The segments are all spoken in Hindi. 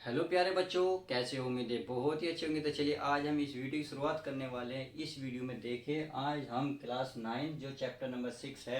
हेलो प्यारे बच्चों, कैसे हो? उम्मीदें बहुत ही अच्छी होंगी। तो चलिए आज हम इस वीडियो की शुरुआत करने वाले हैं। इस वीडियो में देखिए, आज हम क्लास 9 जो चैप्टर नंबर 6 है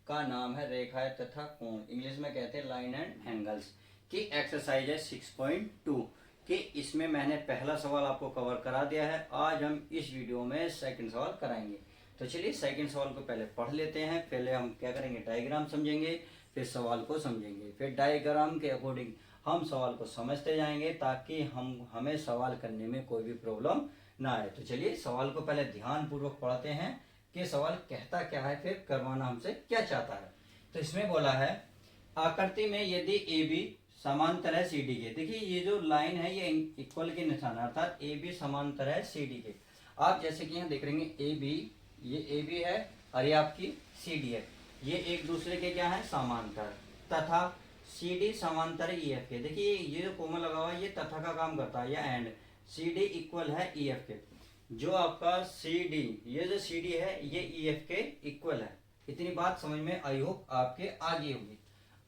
का नाम है रेखाएं तथा कोण, इंग्लिश में कहते हैं लाइन एंड एंगल्स की एक्सरसाइज है 6.2 कि इसमें मैंने पहला सवाल आपको कवर करा दिया है। आज हम इस वीडियो में सेकंड सवाल कराएंगे। तो चलिए सेकंड सवाल को पहले पढ़ लेते हैं। पहले हम क्या करेंगे, डायग्राम समझेंगे, फिर सवाल को समझेंगे, फिर डायग्राम के अकॉर्डिंग हम सवाल को समझते जाएंगे ताकि हमें सवाल करने में कोई भी प्रॉब्लम ना आए। तो चलिए सवाल को पहले ध्यान पूर्वक पढ़ते हैं कि सवाल कहता क्या है, फिर करवाना हमसे क्या चाहता है। तो इसमें बोला है, आकृति में यदि ए बी समांतर है सी डी के। देखिए ये जो लाइन है ये इक्वल के निशान, अर्थात ए बी समांतर है सी डी के। आप जैसे कि यहाँ देख रहे हैं ए बी, ये ए बी है और ये आपकी सी डी है। ये एक दूसरे के क्या है, समांतर। तथा सी डी समांतर ई एफ के। देखिए ये जो कोमा लगा हुआ है ये तथा का काम करता है, या एंड। सी डी इक्वल है ई एफ के। जो आपका सी डी, ये जो सी डी है ये ई एफ के इक्वल है। इतनी बात समझ में आई होप आपके आगे होगी।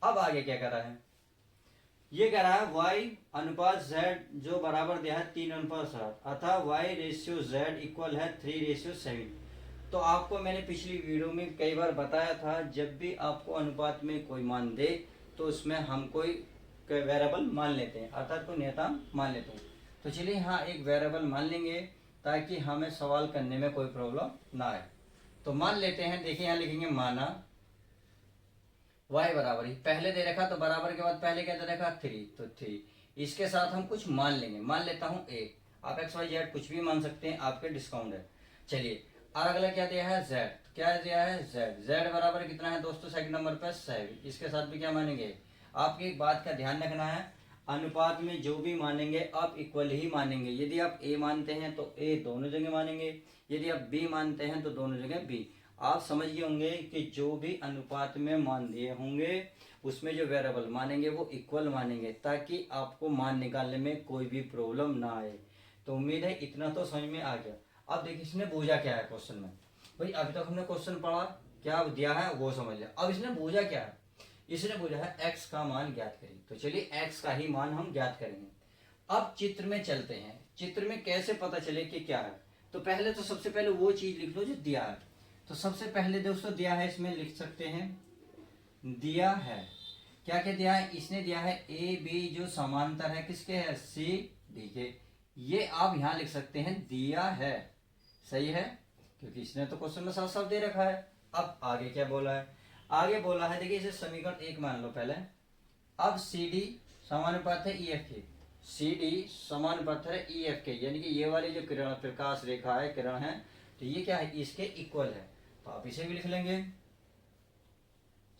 अब आगे क्या कर रहा है, ये कह रहा है y अनुपात z जो बराबर दिया है 3:7 अतः y रेशियो z इक्वल है 3:7। तो आपको मैंने पिछली वीडियो में कई बार बताया था, जब भी आपको अनुपात में कोई मान दे तो उसमें हम कोई वेरिएबल मान लेते हैं, अर्थात कोई नियतांक मान लेते हैं। तो चलिए यहाँ एक वेरिएबल मान लेंगे ताकि हमें सवाल करने में कोई प्रॉब्लम ना आए। तो मान लेते हैं, देखिए यहाँ लिखेंगे माना y बराबर ही पहले दे रखा, तो बराबर के बाद पहले क्या दे रखा 3, तो 3। इसके साथ हम कुछ मान लेंगे, मान लेता हूँ a। आप एक्स वाई जेड कुछ भी मान सकते हैं, आपके डिस्काउंट है। चलिए और अगला क्या दिया है z, क्या दिया है z बराबर कितना है दोस्तों, सेकंड नंबर पर 7। इसके साथ भी क्या मानेंगे, आपकी एक बात का ध्यान रखना है, अनुपात में जो भी मानेंगे आप इक्वल ही मानेंगे। यदि आप a मानते हैं तो a दोनों जगह मानेंगे, यदि आप b मानते हैं तो दोनों जगह b। आप समझ गए होंगे कि जो भी अनुपात में मान दिए होंगे उसमें जो वेरिएबल मानेंगे वो इक्वल मानेंगे, ताकि आपको मान निकालने में कोई भी प्रॉब्लम ना आए। तो उम्मीद है इतना तो समझ में आ गया। अब देखिए इसने पूछा क्या है क्वेश्चन में। भाई अभी तक हमने क्वेश्चन पढ़ा, क्या दिया है वो समझ लिया। अब इसने पूछा क्या है, इसने पूछा है x का मान ज्ञात करें। तो चलिए x का ही मान हम ज्ञात करेंगे। अब चित्र में चलते हैं, चित्र में कैसे पता चले कि क्या है। तो पहले तो सबसे पहले वो चीज लिख लो जो दिया है। तो सबसे पहले दोस्तों दिया है, इसमें लिख सकते हैं दिया है, क्या क्या दिया है, इसने दिया है ए बी जो समांतर है किसके है, सी डी के। ये आप यहां लिख सकते हैं दिया है, सही है, क्योंकि इसने तो क्वेश्चन में साफ साफ दे रखा है। अब आगे क्या बोला है, आगे बोला है, देखिए इसे समीकरण 1 मान लो पहले। अब सी डी समानुपात है ई एफ के, सी डी समानुपात है ई एफ के, यानी कि ये वाली जो किरण प्रकाश रेखा है, किरण है, तो ये क्या है, इसके इक्वल है। तो आप इसे भी लिख लेंगे,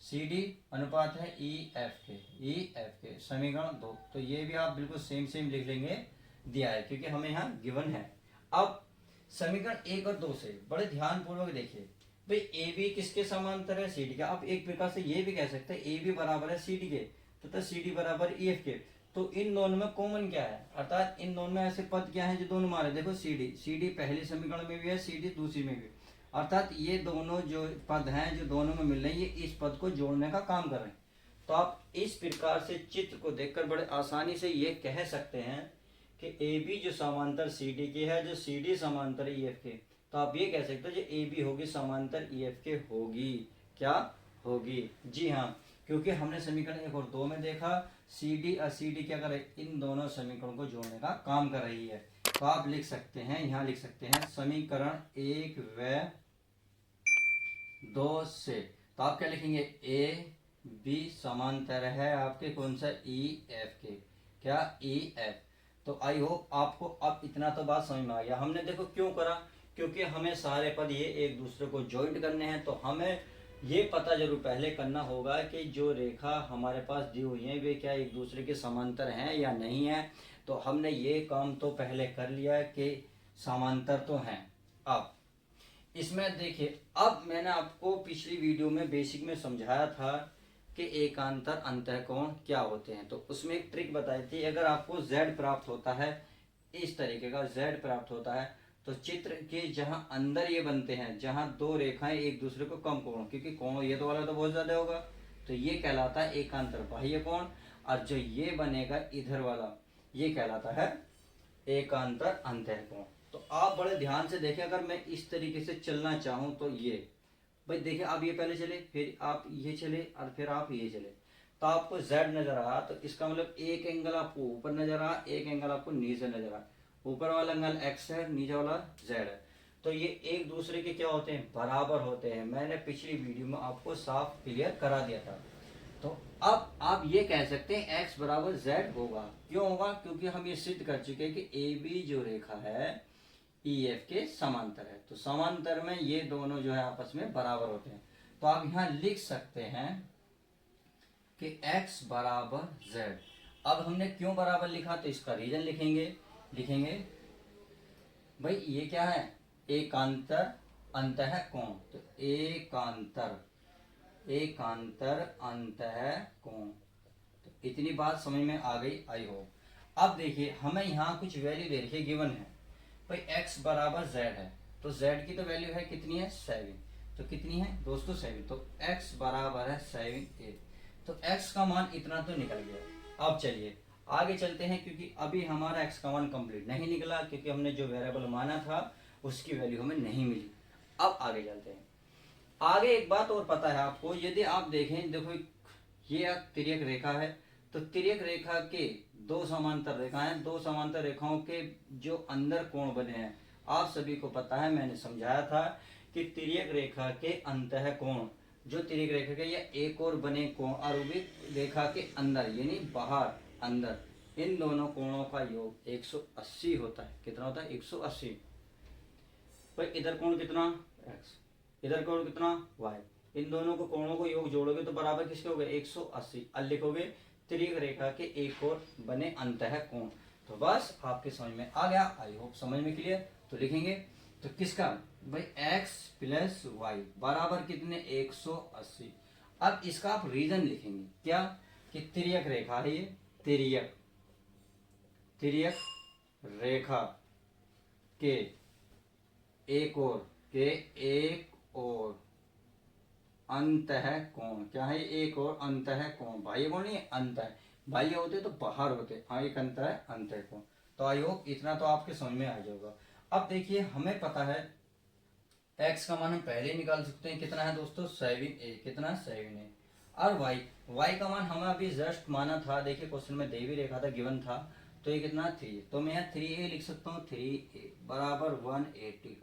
सी डी अनुपात है ई एफ के, समीकरण 2। तो ये भी आप बिल्कुल सेम सेम लिख लेंगे, दिया है क्योंकि हमें यहाँ गिवन है। अब समीकरण 1 और 2 से बड़े ध्यान पूर्वक देखिए, भाई ए बी किसके समांतर है, सी डी का। आप एक प्रकार से ये भी कह सकते हैं ए बी बराबर है सी डी के तथा सी डी बराबर ई एफ के। तो इन दोनों में कॉमन क्या है, अर्थात इन दोनों में ऐसे पद क्या है जो दोनों मारे। देखो सी डी पहले समीकरण में भी है, सी डी दूसरी में भी, अर्थात ये दोनों जो पद हैं जो दोनों में मिल रहे हैं, ये इस पद को जोड़ने का काम कर रहे हैं। तो आप इस प्रकार से चित्र को देखकर बड़े आसानी से ये कह सकते हैं कि ए बी जो समांतर सी डी की है, जो सी डी समांतर ई एफ के। तो आप ये कह सकते हो जो ए बी होगी समांतर ई एफ के होगी, क्या होगी, जी हाँ, क्योंकि हमने समीकरण 1 और 2 में देखा सी डी और सी डी क्या कर रही है, इन दोनों समीकरणों को जोड़ने का काम कर रही है। तो आप लिख सकते हैं, यहाँ लिख सकते हैं समीकरण 1 व 2 से। तो आप क्या लिखेंगे, ए बी समांतर है आपके कौन सा, ई एफ के, क्या ई एफ। तो आई होप आपको अब इतना तो बात समझ में आ गया। हमने देखो क्यों करा, क्योंकि हमें सारे पद ये एक दूसरे को ज्वाइंट करने हैं। तो हमें ये पता जरूर पहले करना होगा कि जो रेखा हमारे पास दी हुई है वे क्या एक दूसरे के समांतर हैं या नहीं है। तो हमने ये काम तो पहले कर लिया है कि समांतर तो हैं। अब इसमें देखिए, अब मैंने आपको पिछली वीडियो में बेसिक में समझाया था कि एकांतर अंतःकोण क्या होते हैं। तो उसमें एक ट्रिक बताई थी, अगर आपको z प्राप्त होता है, इस तरीके का z प्राप्त होता है, तो चित्र के जहां अंदर ये बनते हैं, जहां दो रेखाएं एक दूसरे को कम कोण, क्योंकि कोण ये तो वाला तो बहुत ज्यादा होगा, तो ये कहलाता है एकांतर बाह्य कोण। और जो ये बनेगा इधर वाला, ये कहलाता है एकांतर अंतःकोण। तो आप बड़े ध्यान से देखें, अगर मैं इस तरीके से चलना चाहूँ तो ये भाई देखिए, आप ये पहले चले, फिर आप ये चले और फिर आप ये चले, तो आपको z नजर आ, तो इसका मतलब एक एंगल आपको ऊपर नजर आ, एक एंगल आपको नीचे नजर आ। ऊपर वाला एंगल x है, नीचे वाला z है, तो ये एक दूसरे के क्या होते हैं, बराबर होते हैं। मैंने पिछली वीडियो में आपको साफ क्लियर करा दिया था। तो अब आप ये कह सकते हैं x बराबर z होगा। क्यों होगा? क्योंकि हम ये सिद्ध कर चुके हैं कि ए बी जो रेखा है EF के समांतर है। तो समांतर में ये दोनों जो है आपस में बराबर होते हैं। तो आप यहाँ लिख सकते हैं कि x बराबर z। अब हमने क्यों बराबर लिखा, तो इसका रीजन लिखेंगे भाई ये क्या है, एकांतर अंतःकोण। तो एकांतर अंतःकोण। तो इतनी बात समझ में आ गई, आई होप। अब देखिए हमें यहाँ कुछ वैल्यू दे रखी है, गिवन है भाई x बराबर z है, तो z की तो वैल्यू है कितनी है, 7। तो कितनी है दोस्तों, 7। तो x बराबर है 7a। तो x का मान इतना तो निकल गया। अब चलिए आगे चलते हैं, क्योंकि अभी हमारा x का मान कंप्लीट नहीं निकला, क्योंकि हमने जो वेरिएबल माना था उसकी वैल्यू हमें नहीं मिली। अब आगे चलते हैं। आगे एक बात और पता है आपको, यदि आप देखें, देखो ये तिर्यक रेखा है, तो तिर्यक रेखा के दो समांतर रेखाएं, दो समांतर रेखाओं के जो अंदर कोण बने हैं, आप सभी को पता है, मैंने समझाया था कि तिर्यक रेखा के अंतः कोण, जो तिर्यक रेखा के या एक और बने कोण और वो भी रेखा के अंदर यानी बाहर अंदर, इन दोनों कोणों का योग 180 होता है। कितना होता है, 180। भाई इधर कोण कितना, x, इधर कोण कितना, y। इन दोनों को कोणों को योग जोड़ोगे तो बराबर किसके हो गए, 180। अब लिखोगे तिर्यक रेखा के एक और बने अंतः कोण। तो बस आपके समझ में आ गया, आई होप समझ में क्लियर। तो लिखेंगे तो किसका भाई x प्लस वाई बराबर कितने, 180। अब इसका आप रीजन लिखेंगे क्या, कि तिर्यक रेखा है ये, तिर्यक रेखा के एक और अंतः कोण। क्या है, एक और अंतः कोण। बाह्य कोण नहीं है, अंतः। बाह्य होते तो बाहर होते, हाँ एक अंतः कोण। तो आई होप इतना तो आपके समझ में आ जाएगा। अब देखिए हमें पता है x का मान हम पहले निकाल सकते हैं, कितना है दोस्तों, 7a। कितना, 7a। और y का मान हमें अभी जस्ट माना था, देखिए क्वेश्चन में दे भी रेखा था, गिवन था। तो ये कितना, 3। तो मैं यहाँ 3a लिख सकता हूँ, 3a बराबर 180।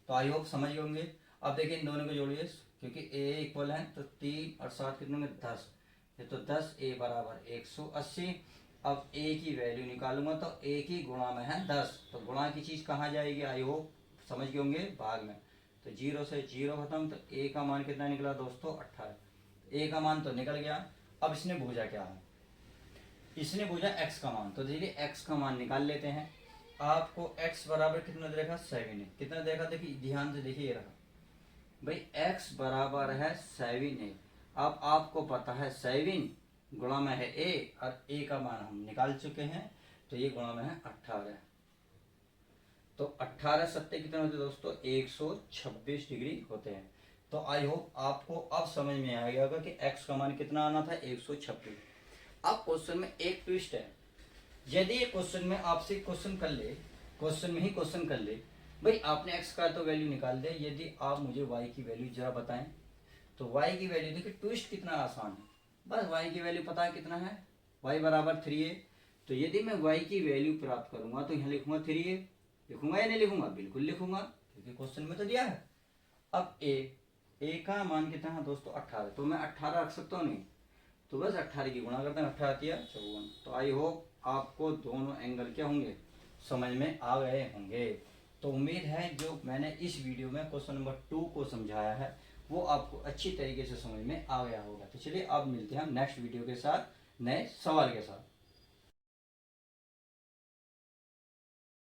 तो आई होप समझ गए होंगे। अब देखिए इन दोनों को जोड़िए, क्योंकि a इक्वल है, तो 3 और 7 कितने में, 10। ये तो 10a बराबर 180। अब a की वैल्यू निकालूंगा तो a की गुणा में है 10। तो गुणा की चीज कहाँ जाएगी, आई होप समझ गए होंगे, भाग में। तो 0 से 0 खत्म। तो a का मान कितना निकला दोस्तों, 18। a का मान तो निकल गया। अब इसने पूछा क्या है, इसने पूछा x का मान। तो देखिए x का मान निकाल लेते हैं। आपको x बराबर कितना दे रखा, 7 है। कितना देखा, देखिए ध्यान से देखिए, ये रहा भाई x बराबर है 7 है। अब आपको पता है 7 गुणा में है a, और a का मान हम निकाल चुके हैं, तो ये गुणा में है 18। तो 18 सत्ते कितने होते हैं दोस्तों, 126 डिग्री होते हैं। तो आई होप आपको अब समझ में आ गया होगा कि x का मान कितना आना था, 126। अब क्वेश्चन में एक ट्विस्ट है। यदि ये क्वेश्चन में आपसे क्वेश्चन कर ले, क्वेश्चन में ही क्वेश्चन कर ले, भाई आपने x का तो वैल्यू निकाल दिया, यदि आप मुझे y की वैल्यू जरा बताएं। तो y की वैल्यू देखिए, ट्विस्ट कितना आसान है, बस y की वैल्यू पता है कितना है, y बराबर 3a। तो यदि मैं y की वैल्यू प्राप्त करूंगा तो यहाँ लिखूंगा 3a, लिखूंगा या नहीं लिखूंगा, बिल्कुल लिखूंगा, क्योंकि क्वेश्चन में तो दिया है। अब a का मान कितना है दोस्तों, 18। तो मैं 18 रख सकता हूँ, नहीं तो बस 18 की गुणा करते हैं, 18 किया 54। तो आई होप आपको दोनों एंगल क्या होंगे, समझ में आ गए होंगे। तो उम्मीद है जो मैंने इस वीडियो में क्वेश्चन नंबर 2 को समझाया है वो आपको अच्छी तरीके से समझ में आ गया होगा। तो चलिए अब मिलते हैं हम नेक्स्ट वीडियो के साथ, नए सवाल के साथ।